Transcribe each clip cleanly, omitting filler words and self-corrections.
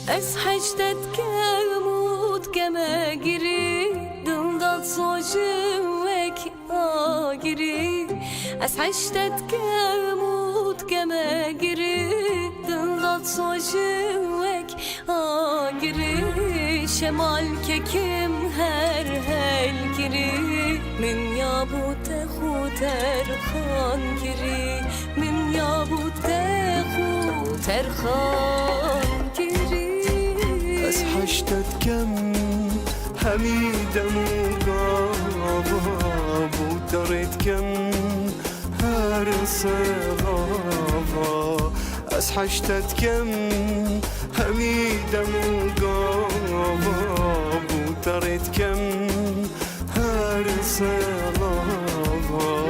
از حجتت کمود کمه گیری دلداد سوچوک آگیری از حجتت کمود کمه گیری دلداد سوچوک آگیری شمال که کم هر هل گیری من یابوت خوتر خان گیری من یابوت خوتر خان گیری از حشتت کم همیدم و گاوا بود دارید کم هر سغاوا از حشتت کم همیدم و گاوا بود دارید کم هر سغاوا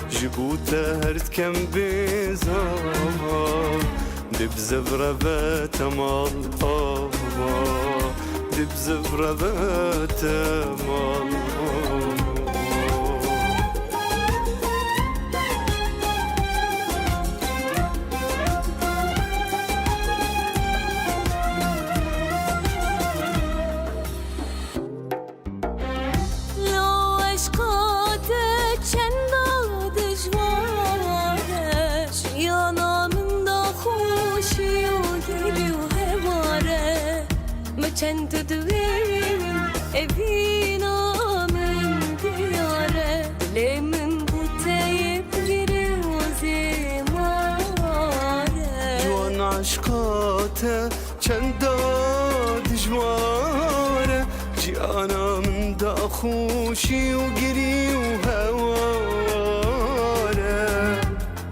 جبوت هرد کم بیزاوا دب زفرة بتمال آوا دب زفرة بتمال لو عشقاتت چند دجوارش یا نامن خوشی و گلی و هواره ما چند دویم اوینا من دیاره دل من بوته گیری و زماره جوان عشقاته چند دجواره جیانا من دا خوشی و گری و هواره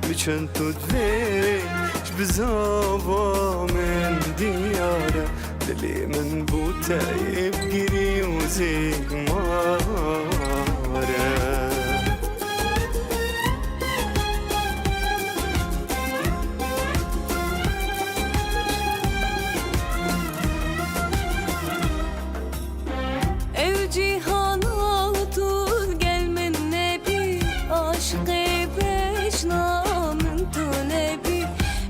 میچند تو دویم بزاوا من دیاره دلی من بوته بگیری و زیماره ev cihana dur gel men nebi aşkı beş namın tu nebi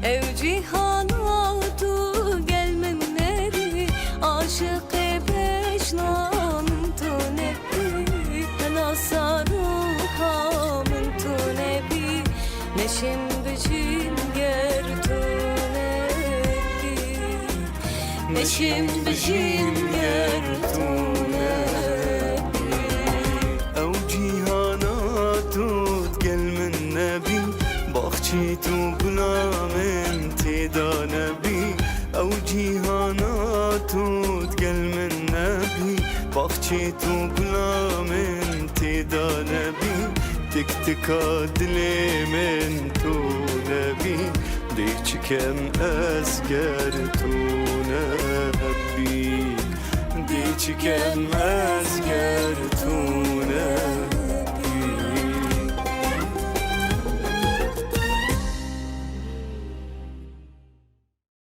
ev cihana dur gel men nebi aşkı beş namın tu nebi nasaruhamın tu nebi neşim bicim ger tu nebi neşim bicim ger tu او جیهاناتو گل من نبی باخچی تو گلا من تیدا نبی او جیهاناتو گل من نبی باخچی تو گلا من تیدا نبی تک تکا دلی من تو نبی دی چکم ازگر تو نبی دی چکم ازگر تو